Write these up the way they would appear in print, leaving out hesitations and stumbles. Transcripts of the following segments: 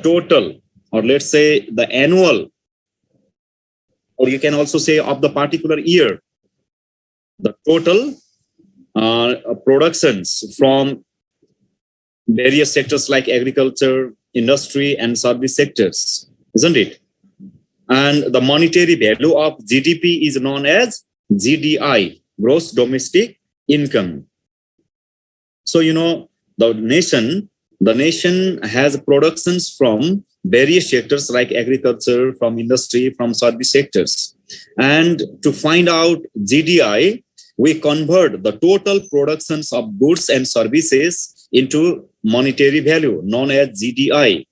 total, or let's say the annual, or you can also say of the particular year, the total productions from various sectors like agriculture, industry, and service sectors, isn't it? And the monetary value of GDP is known as GDI, gross domestic income. So, you know, the nation has productions from various sectors like agriculture, from industry, from service sectors. And to find out GDI, we convert the total productions of goods and services into monetary value known as GDI.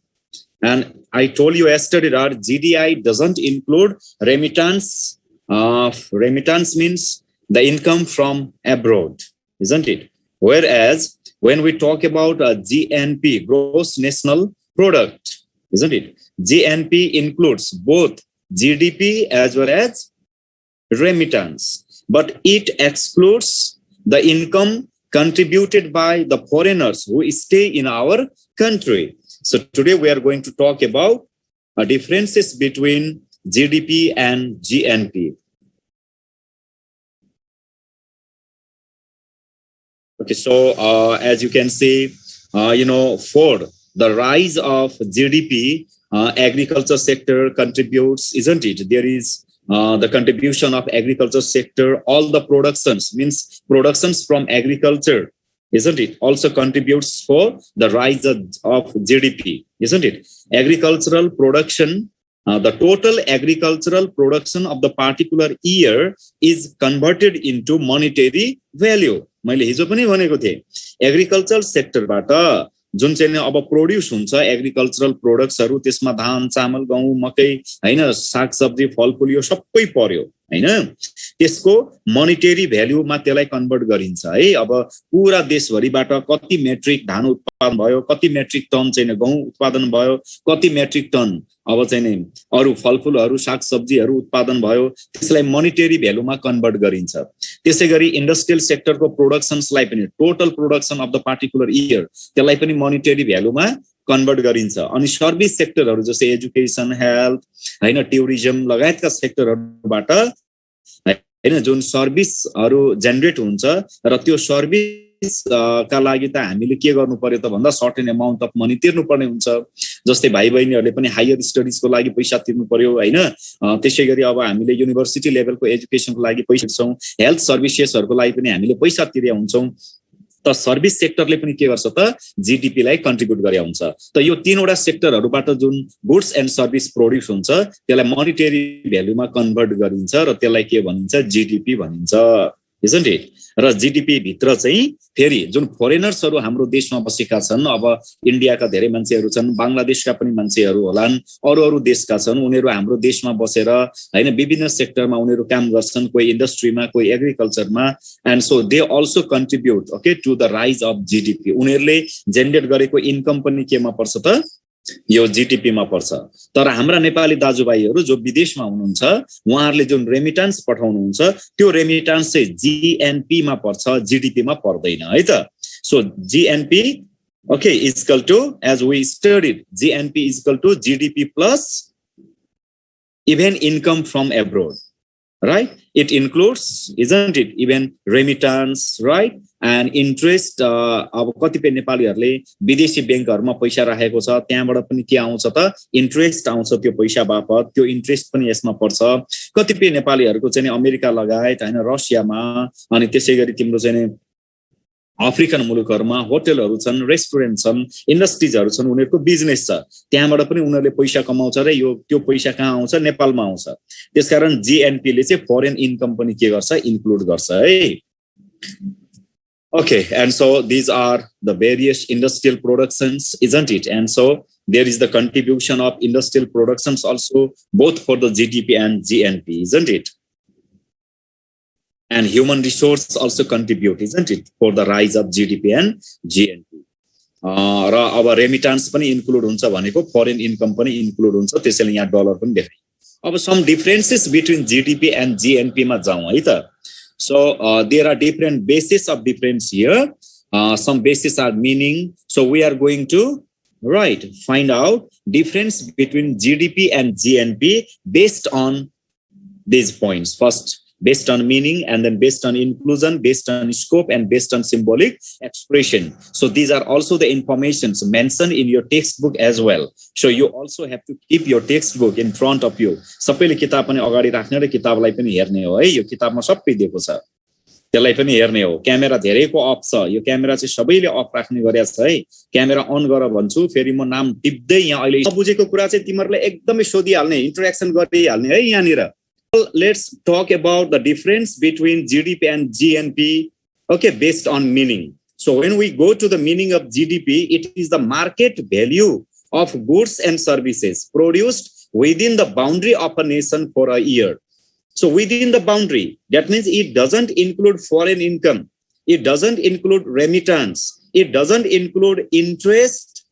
And I told you yesterday that GDI doesn't include remittance. Remittance means the income from abroad, isn't it? Whereas when we talk about GNP, gross national product, isn't it? GNP includes both GDP as well as remittance, but it excludes the income contributed by the foreigners who stay in our country. So today we are going to talk about differences between GDP and GNP. Okay, so as you can see, you know, for the rise of GDP, agriculture sector contributes, isn't it? There is the contribution of agriculture sector, all the productions, means productions from agriculture, isn't it, also contributes for the rise of GDP, isn't it? Agricultural production, the total agricultural production of the particular year is converted into monetary value. मैले हिजो पनि भनेको थिएँ, agriculture सेक्टरबाट जुन चाहिँ अब produce हुन्छ agricultural प्रोडक्ट्सहरु, त्यसमा धान, चामल, गहुँ, मकै, हैन, सागसब्जी, फलफूल यो सबै पर्यो, हैन, त्यसको मोनेटरी भ्यालुमा त्यसलाई कन्भर्ट गरिन्छ है। अब पूरा देशभरिबाट कति मेट्रिक धान उत्पादन भयो, कति मेट्रिक टन चाहिँ गहुँ उत्पादन भयो, कति मेट्रिक टन अब चाहिँ अरु फलफूलहरु, सागसब्जीहरु उत्पादन भयो, त्यसलाई मोनेटरी भ्यालुमा कन्भर्ट गरिन्छ। त्यसैगरी इन्डस्ट्रियल सेक्टरको प्रोडक्सन्सलाई पनि, total production of the particular year, त्यसलाई पनि मोनेटरी भ्यालुमा कन्भर्ट गरिन्छ। अनि सर्भिस सेक्टरहरु जस्तै एजुकेसन, हेल्थ, हैन, टुरिज्म लगायतका सेक्टरहरुबाट हैन जुन सर्भिसहरु जेनेरेट हुन्छ र त्यो सर्भिस का लागि त हामीले के गर्नु पर्यो त भन्दा सर्टेन अमाउन्ट अफ मनी तिर्नु पर्ने हुन्छ। जस्तै भाइ बहिनीहरुले पनि हायर स्टडीजको लागि पैसा तिर्नु पर्यो, हैन। त्यसैगरी अब हामीले युनिभर्सिटी लेभलको एजुकेसनको लागि पैसा तिर्छौं, हेल्थ सर्भिसेसहरुको लागि पनि हामीले पैसा तिरेका हुन्छौं। त सर्भिस सेक्टरले पनि के गर्छ त जीडीपी लाई कन्ट्रिब्युट गरे हुन्छ। त यो तीनवटा सेक्टरहरुबाट जुन गुड्स एन्ड सर्भिस प्रोड्युस हुन्छ त्यसलाई मोनेटरी भ्यालुमा कन्भर्ट गरिन्छ र त्यसलाई के भनिन्छ, जीडीपी भनिन्छ, isn't it? र जीडीपी भित्र चाहिँ फेरि जुन फरेनर्सहरु हाम्रो देशमा बसेका छन्, अब इन्डियाका धेरै मान्छेहरु छन्, बंगलादेशका पनि मान्छेहरु होलान्, अरु देशका छन्, उनीहरु हाम्रो देशमा बसेर हैन विभिन्न सेक्टरमा उनीहरु काम गर्छन्, कोही इन्डस्ट्रीमा, कोही एग्रिकल्चरमा, and so they also contribute okay to the rise of GDP. उनीहरुले जेनेरेट गरेको इन्कम पनि केमा पर्छ त यो जीडीपी मा पर्छ। तर हाम्रा नेपाली दाजुभाइहरु जो विदेशमा हुनुहुन्छ उहाँहरुले जुन रेमिटान्स पठाउनुहुन्छ त्यो रेमिटान्स चाहिँ जीएनपी मा पर्छ, जीडीपी मा पर्दैन है त। So GNP okay is equal to, as we studied, GNP is equal to GDP plus even income from abroad, right? It includes, isn't it, even remittance, right? And interest, अब कतिपय नेपालीहरुले विदेशी बैंकहरुमा पैसा राखेको छ, त्यहाँबाट पनि के आउँछ त इन्ट्रेस्ट आउँछ, त्यो पैसा बापत त्यो इन्ट्रेस्ट पनि यसमा पर्छ। कतिपय नेपालीहरुको चाहिँ अमेरिका लगायत हैन रसियामा, अनि त्यसैगरी तिम्रो चाहिँ अफ्रिकन मुलुकहरुमा होटलहरु छन्, रेस्टुरेन्ट छन्, इन्डस्ट्रीजहरु छन्, उनीहरुको बिजनेस छ, त्यहाँबाट पनि उनीहरुले पैसा कमाउँछ र यो त्यो पैसा कहाँ आउँछ, नेपालमा आउँछ। त्यसकारण जीएनपी ले चाहिँ फरेन इन्कम पनि के गर्छ, इन्क्लुड गर्छ है। Okay, and so these are the various industrial productions, isn't it? And so there is the contribution of industrial productions also, both for the GDP and GNP, isn't it? And human resource also contribute, isn't it, for the rise of GDP and GNP. र अब remittance पनि include हुन्छ भनेको, foreign income पनि include हुन्छ, त्यसैले यहाँ dollar पनि देखाइ। अब some differences between GDP and GNP मा जाउँ है त। So there are different bases of difference here. Some bases are meaning. So we are going to right, find out difference between GDP and GNP based on these points. First, based on meaning, and then based on inclusion, based on scope, and based on symbolic expression. So these are also the informations mentioned in your textbook as well. So you also have to keep your textbook in front of you. सबैले किताब पनि अगाडि राख्ने र किताबलाई पनि हेर्ने हो है। यो किताबमा सबै दिएको छ, त्यसलाई पनि हेर्ने हो। क्यामेरा धेरैको अफ छ, यो क्यामेरा चाहिँ सबैले अफ राख्ने गरेको छ है। क्यामेरा अन गर भन्छु, फेरि म नाम टिप्दै यहाँ अहिले नबुझेको कुरा चाहिँ तिमीहरूले एकदमै सोधिहाल्ने, इन्टरेक्सन गरिहाल्ने है यहाँनिर। Let's talk about the difference between GDP and GNP, okay, based on meaning. So when we go to the meaning of GDP, it is the market value of goods and services produced within the boundary of a nation for a year. So within the boundary, that means it doesn't include foreign income. It doesn't include remittance. It doesn't include interest,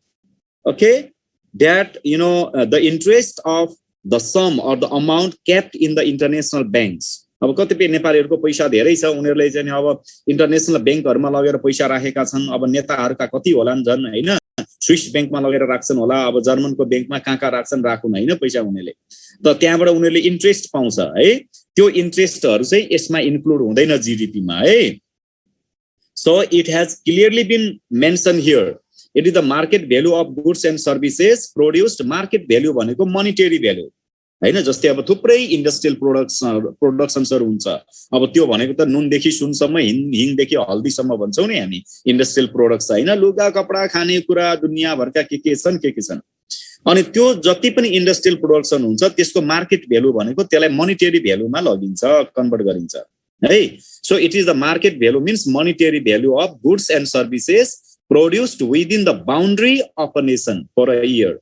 okay, that, the interest of the sum or the amount kept in the international banks. अब कतिपय नेपालीहरुको पैसा धेरै छ, उनीहरुले चाहिँ अब international बैंकहरुमा लगेर पैसा राखेका छन्। अब नेताहरुका कति होलान् जन हैन, स्विस बैंकमा लगेर राख्छन् होला, अब जर्मनको बैंकमा कहाँ राख्छन् राखुन हैन पैसा उनीहरुले, त त्यहाँबाट उनीहरुले इन्ट्रेस्ट पाउँछ है। त्यो इन्ट्रेस्टहरु चाहिँ यसमा इन्क्लुड हुँदैन जीडीपी मा है। So it has clearly been mentioned here. It is the market value of goods and services produced. Market value भनेको monetary value हैन। जस्तै अब थुप्रै इन्डस्ट्रियल प्रोडक्सन्सहरु हुन्छ। अब त्यो भनेको त नुनदेखि सुनसम्म, हिङदेखि हल्दीसम्म भन्छौं नि हामी, इन्डस्ट्रियल प्रोडक्ट्स हैन। लुगा कपडा खानेकुरा दुनियाभरका के छन् के छन्। अनि त्यो जति पनि इन्डस्ट्रियल प्रोडक्सन हुन्छ त्यसको मार्केट भ्यालु भनेको त्यसलाई मोनेटरी भ्यालुमा लगिन्छ, कन्भर्ट गरिन्छ है। So it is the market value means monetary value of goods and services produced within the boundary of a nation for a year.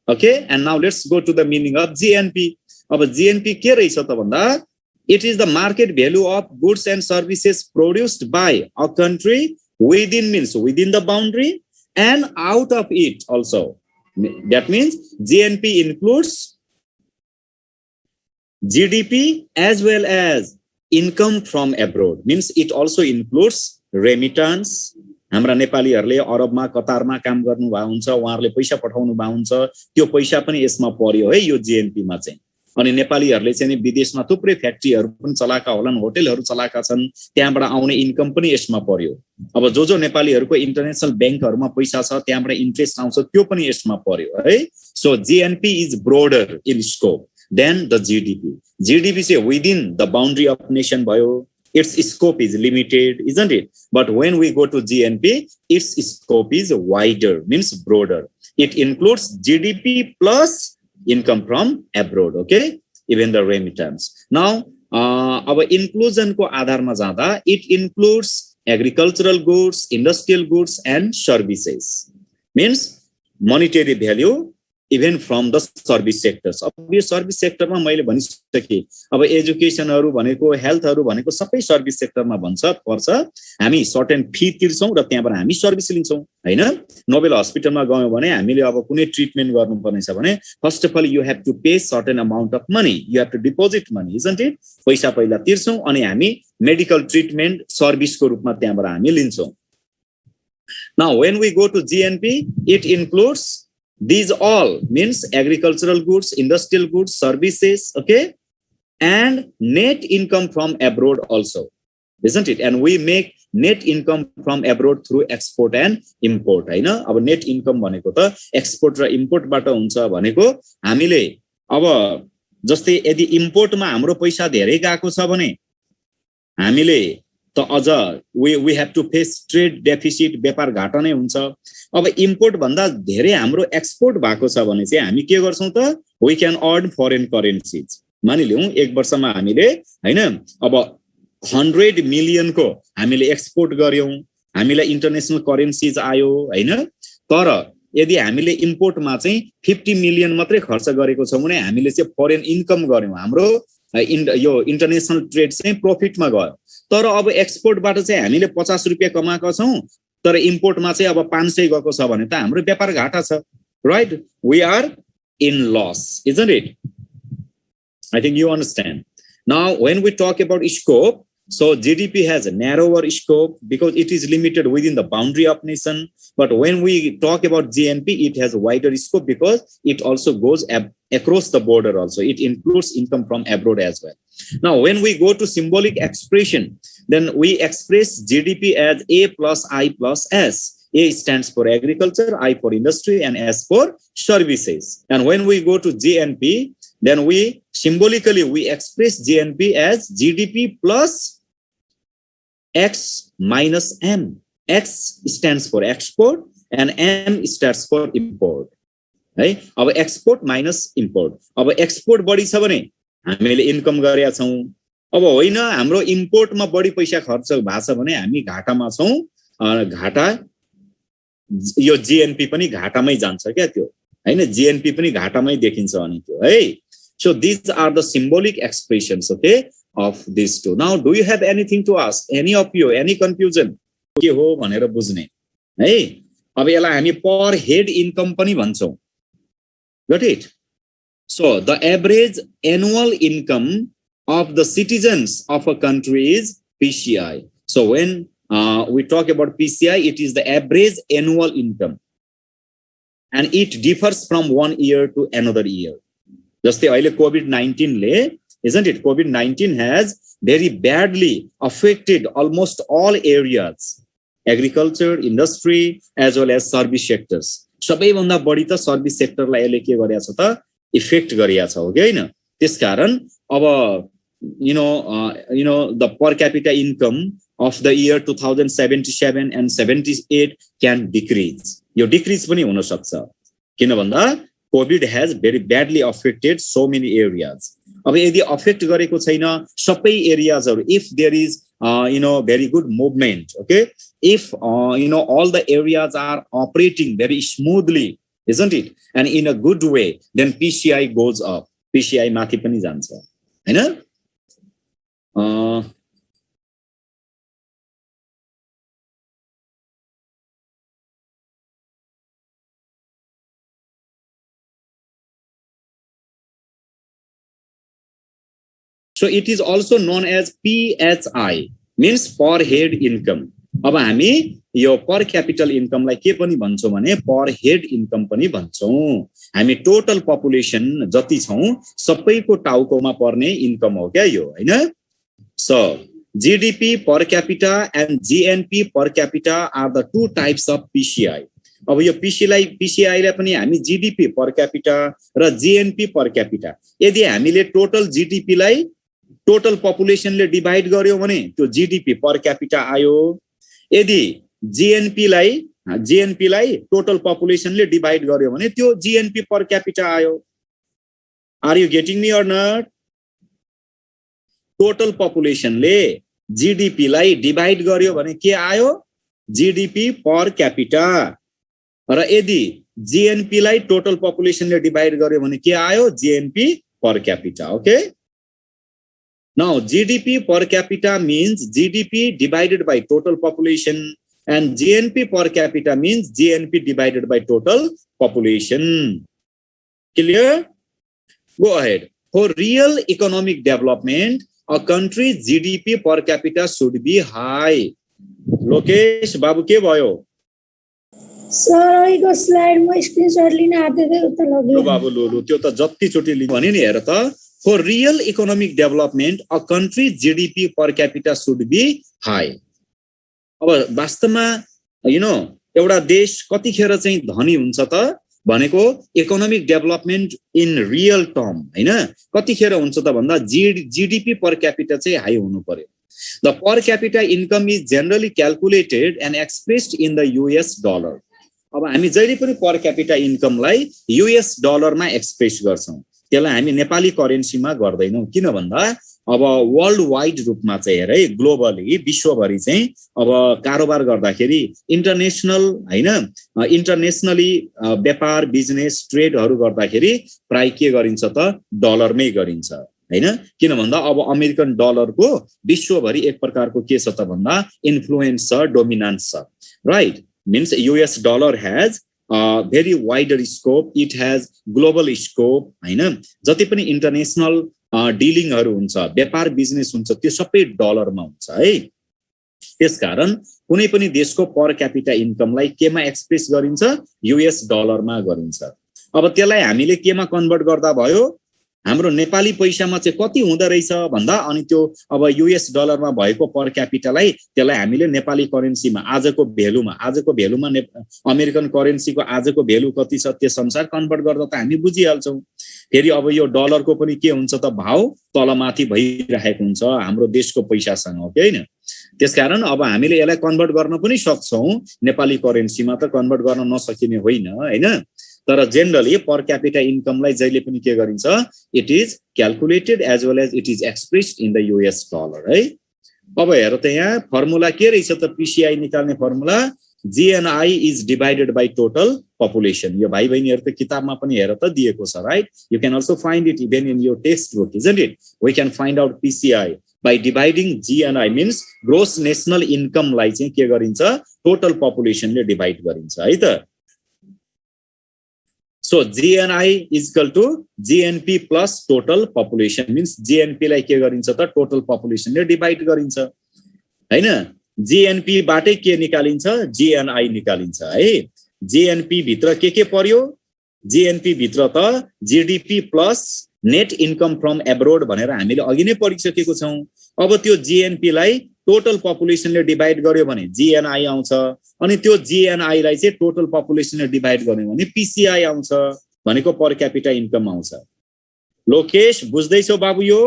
Okay, and now let's go to the meaning of GNP. अब GNP के रहेछ त भन्दा, it is the market value of goods and services produced by a country within, means within the boundary and out of it also. That means GNP includes GDP as well as income from abroad, means it also includes remittance. हाम्रा नेपालीहरुले अरबमा कतारमा काम गर्नु भएको हुन्छ, उहाँहरुले पैसा पठाउनु भएको हुन्छ, त्यो पैसा पनि यसमा पर्यो है यो जीएनपी मा चाहिँ। अनि नेपालीहरुले चाहिँ विदेशमा थुप्रै फ्याक्ट्रीहरु पनि चलाएका होलान्, होटलहरु चलाएका छन्, त्यहाँबाट आउने इन्कम पनि यसमा पर्यो। अब जो नेपालीहरुको इन्टरनेशनल बैंकहरुमा पैसा छ त्यहाँबाट इन्ट्रेस्ट आउँछ, त्यो पनि यसमा पर्यो है। So GNP is broader in scope than the GDP. GDP चाहिँ within the boundary of nation भयो, its scope is limited, isn't it? But when we go to GNP, its scope is wider, means broader. It includes GDP plus income from abroad, okay? Even the remittance. Now, our inclusion ko आधारमा जाँदा, it includes agricultural goods, industrial goods, and services. Means monetary value even from the service sectors. अब यो service सेक्टरमा मैले भनिसके, अब एजुकेसनहरु भनेको, हेल्थहरु भनेको सबै सर्भिस सेक्टरमा पर्छ। हामी सर्टेन फी तिर्छौं र त्यहाँबाट हामी सर्भिस लिन्छौं हैन। नोबेल हस्पिटलमा गयौं भने हामीले अब कुनै ट्रिटमेन्ट गर्नुपर्ने छ भने first of all you have to pay certain amount of money, you have to deposit money, isn't it? पैसा पहिला तिर्छौं अनि हामी मेडिकल ट्रिटमेन्ट सर्भिसको रूपमा त्यहाँबाट हामी लिन्छौं। Now when we go to GNP, it includes these all, means agricultural goods, industrial goods, services, okay, and net income from abroad also, isn't it? And we make net income from abroad through export and import, हैन। अब net income भनेको त export र import बाट हुन्छ भनेको हामीले अब जस्तै यदि इम्पोर्टमा हाम्रो पैसा धेरै गएको छ भने हामीले त अझ we have to face trade deficit, व्यापार घाटा नै हुन्छ। अब इम्पोर्ट भन्दा धेरै हाम्रो एक्सपोर्ट भएको छ भने चाहिँ हामी के गर्छौं त, we can earn foreign currencies। मानिलियौं एक वर्षमा हामीले हैन अब 100 मिलियन को हामीले एक्सपोर्ट गर्यौं, हामीलाई इन्टरनेशनल करेन्सीज आयो हैन। तर यदि हामीले इम्पोर्टमा चाहिँ 50 मिलियन मात्रै खर्च गरेको छौं भने हामीले चाहिँ फरेन इन्कम गर्यौं, हाम्रो यो इन्टरनेशनल ट्रेड चाहिँ प्रॉफिटमा गयो। तर अब एक्सपोर्टबाट चाहिँ हामीले 50 रुपैयाँ कमाएका छौं, तर इम्पोर्टमा चाहिँ अब 500 गएको छ भने त हाम्रो व्यापार घाटा छ, right? We are in loss, isn't it? I think you understand. Now when we talk about scope, So GDP has a narrower scope because it is limited within the boundary of nation. But when we talk about GNP, it has a wider scope because it also goes across the border also. It includes income from abroad as well. Now, when we go to symbolic expression, then we express GDP as A plus I plus S. A stands for agriculture, I for industry, and S for services. And when we go to GNP, then we symbolically we express GNP as GDP plus X minus M. X stands for export and M stands for import. Right? Our export minus import. Our export बढी छ भने हामीले income गरेका छौं. अब होइन हाम्रो इम्पोर्टमा बढी पैसा खर्च भएको छ भने हामी घाटामा छौं. घाटा यो जीएनपी पनि घाटामै जान्छ क्या त्यो. हैन जीएनपी पनि घाटामै देखिन्छ अनि त्यो है. So these are the symbolic expressions, okay, of these two. Now, do you have anything to ask? Any of you, any confusion? के हो भनेर बुझ्ने है. अब यसलाई हामी पर हेड इन्कम पनि भन्छौं. Got it? So the average annual income of the citizens of a country is PCI. So when we talk about PCI, it is the average annual income, and it differs from one year to another year. जस्तै अहिले COVID-19 ले, isn't it? COVID-19 has very badly affected almost all areas, agriculture, industry, as well as service sectors. सबैभन्दा बढी त service सेक्टरलाई यसले के गरेको छ त इफेक्ट गरिएको छ हो कि हैन. त्यसकारण अब the per capita income of the year 2077 and 78 can decrease. यो डिक्रिज पनि हुन सक्छ किन भन्दा COVID has very badly affected so many areas. अब यदि अफेक्ट गरेको छैन सबै एरियाजहरु, if there is very good movement, okay, if all the areas are operating very smoothly, isn't it, and in a good way, then PCI goes up. PCI माथि पनि जान्छ हैन. So it is also known as PHI, means per head income. अब हामी यो per capital income लाई के पनि भन्छौं भने per head income पनि भन्छौं. हामी टोटल पपुलेसन जति छौं सबैको टाउकोमा पर्ने इन्कम हो क्या यो हैन. So GDP per capita and GNP per capita are the two types of PCI. अब यो PCI लाई पनि हामी GDP per capita र GNP per capita, यदि हामीले टोटल GDP लाई टोटल पपुलेसनले डिभाइड गर्यो भने त्यो जीडीपी पर क्यापिटा आयो. यदि जीएनपी लाई टोटल पपुलेसनले डिभाइड गर्यो भने त्यो जीएनपी पर क्यापिटा आयो. Are you getting me or not? Total पपुलेसनले जीडीपी लाई डिभाइड गर्यो भने के आयो? GDP per capita. र यदि जीएनपी लाई टोटल पपुलेसनले डिभाइड गर्यो भने के आयो? GNP per capita. Okay. Now, GDP per capita means GDP divided by total population, and GNP per capita means GNP divided by total population. Clear? Go ahead. For real economic development, a country's GDP per capita should be high. Lokesh, Babu, के भयो? Sir अहिलेको स्लाइडमा screenshot लिन आँट्दै उता लग्यो. बाबु लो त्यो त जति चोटी लिनु भने नि हेर त. For real economic development, a country's GDP per capita should be high. अब वास्तवमा एउटा देश कतिखेर चाहिँ धनी हुन्छ त भनेको economic development in real term हैन. कतिखेर हुन्छ त भन्दा जीडीपी पर क्यापिटा चाहिँ हाई हुनु पर्यो. The per capita income is generally calculated and expressed in the US dollar. अब हामी जहिले पनि पर क्यापिटा इन्कमलाई US डलरमा एक्सप्रेस गर्छौं. त्यसलाई हामी नेपाली करेन्सीमा गर्दैनौं. किन भन्दा अब वर्ल्ड वाइड रूपमा चाहिँ हेर है, ग्लोबली विश्वभरि चाहिँ अब कारोबार गर्दाखेरि इन्टरनेशनल हैन, इन्टरनेशनली व्यापार बिजनेस ट्रेडहरु गर्दाखेरि प्राय के गरिन्छ त डलरमै गरिन्छ हैन. किन भन्दा अब अमेरिकन डलरको विश्वभरि एक प्रकारको के छ त भन्दा इन्फ्लुएन्स छ, डोमिनेन्स छ. Right? Means US dollar has very wider scope. It has global scope हैन. जति पनि इन्टरनेशनल डिलिङहरु हुन्छ, व्यापार बिजनेस हुन्छ, त्यो सबै डलरमा हुन्छ है। त्यसकारण कुनै पनि देशको पर क्यापिटा इन्कमलाई केमा एक्सप्रेस गरिन्छ? युएस डलरमा गरिन्छ। अब त्यसलाई हामीले केमा कन्भर्ट गर्दा भयो? हाम्रो नेपाली पैसामा चाहिँ कति हुँदो रहेछ भन्दा अनि त्यो अब युएस डलरमा भएको पर क्यापिटालाई त्यसलाई हामीले नेपाली करेन्सीमा आजको भेलुमा अमेरिकन करेन्सीको आजको भेलु कति छ त्यस अनुसार कन्भर्ट गर्दा त हामी बुझिहाल्छौँ। फेरि अब यो डलरको पनि के हुन्छ त भाव तलमाथि भइरहेको हुन्छ हाम्रो देशको पैसासँग, हो कि हैन? त्यसकारण अब हामीले यसलाई कन्भर्ट गर्न पनि सक्छौँ, नेपाली करेन्सीमा त कन्भर्ट गर्न नसकिने होइन हैन। तर जेनरली पर क्यापिटा इन्कमलाई जहिले पनि के गरिन्छ? It is calculated as well as it is expressed in the US dollar है। अब हेर त यहाँ फर्मुला के रहेछ त? पीसीआई निकाल्ने formula GNI is divided by total population. यो भाइ बहिनीहरु त किताबमा पनि हेर त दिएको छ, right? You can also find it even in your textbook, isn't it? We can find out PCI by dividing GNI means gross national income लाई चाहिँ के गरिन्छ? टोटल पपुलेसन ले डिवाइड गरिन्छ है त। So GNI is equal to GNP plus total population means GNP लाई के गरिन्छ त? टोटल पपुलेसन ले डिवाइड गरिन्छ हैन। GNP बाटै के निकालिन्छ? GNI निकालिन्छ है। GNP भित्र के पर्यो? GNP भित्र त GDP plus net income from abroad भनेर हामीले अघि नै पढिसकेको छौं। अब त्यो जीएनपी लाई टोटल पपुलेसनले डिवाइड गर्यो भने जीएनआई आउँछ, अनि त्यो जीएनआई लाई चाहिँ टोटल पपुलेसनले डिवाइड गर्यो भने पीसीआई आउँछ, भनेको पर क्यापिटा इन्कम आउँछ। लोकेश बुझ्दैछौ बाबु यो?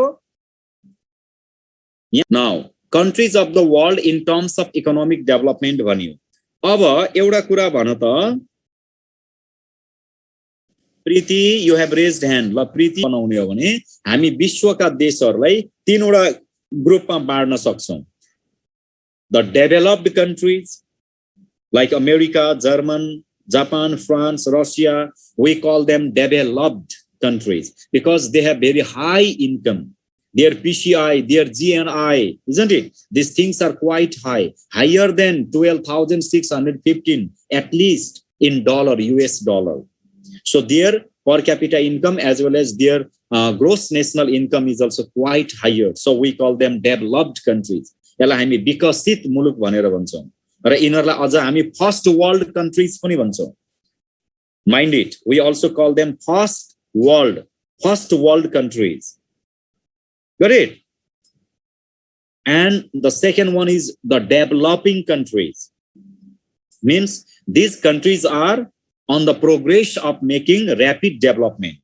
Now countries of the world in terms of economic development भन्यो। अब एउटा कुरा भन त प्रीति, यु हेभ रेज्ड ह्यान्ड। ल प्रीति बनाउने हो भने हामी विश्वका देशहरूलाई तीनवटा ग्रुपमा बाँड्न सक्छौं। The developed countries like America, German, Japan, France, Russia, we call them developed countries because they have very high income. Their PCI, their GNI, isn't it? These things are quite high, higher than 12,615 at least in dollar, US dollar. So their per capita income as well as their gross national income is also quite higher. So we call them developed countries. यसलाई हामी विकसित मुलुक भनेर भन्छौं र यिनीहरुलाई अझ हामी first world countries पनि भन्छौं. Mind it, we also call them first world countries. Got it? And the second one is the developing countries. Means these countries are on the progress of making rapid development.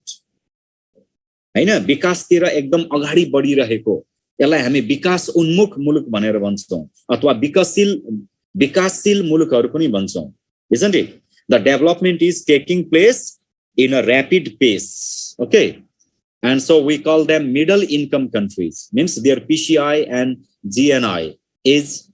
हैन, विकासतिर एकदम अगाडि बढिरहेको यसलाई हामी विकास उन्मुख मुलुक भनेर भन्छौं अथवा विकासशील मुलुकहरु पनि भन्छौं. Isn't it? The development is taking place in a rapid pace. Okay. And so we call them middle income countries. Means their PCI and GNI is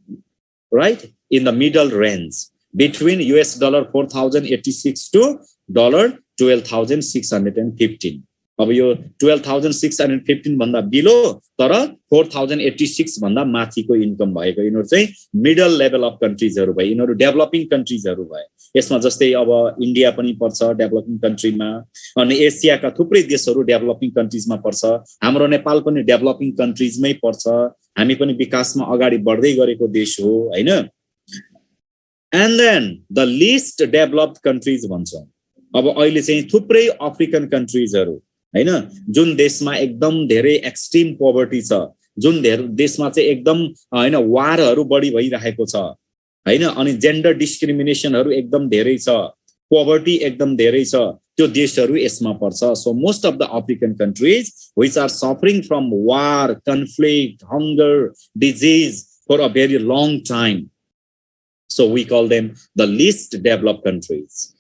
right in the middle range between US dollar 4,086 to dollar 12,615. अब यो 12,615 भन्दा below तर 4,086 भन्दा माथिको income भएको यिनीहरु चाहिँ middle level of कन्ट्रीजहरु भए, यिनीहरु developing कन्ट्रीजहरु भए. यसमा जस्तै अब इन्डिया पनि पर्छ डेभलपिङ कन्ट्रीमा, अनि एसियाका थुप्रै देशहरु डेभलपिङ कन्ट्रीजमा पर्छ. हाम्रो नेपाल पनि डेभलपिङ कन्ट्रीजमै पर्छ. हामी पनि विकासमा अगाडि बढ्दै गरेको देश हो, हैन? And then the least developed countries भन्छौं. अब अहिले चाहिँ थुप्रै अफ्रिकन कन्ट्रीजहरु हैन, जुन देशमा एकदम धेरै एक्सट्रीम पोभर्टी छ, जुन देशमा चाहिँ एकदम हैन वारहरु बढी भइरहेको छ हैन, अनि जेन्डर डिस्क्रिमिनेसनहरु एकदम धेरै छ, पोभर्टी एकदम धेरै छ, त्यो देशहरु यसमा पर्छ. So most of the African countries which are suffering from war, conflict, hunger, disease for a very long time. So we call them the least developed countries.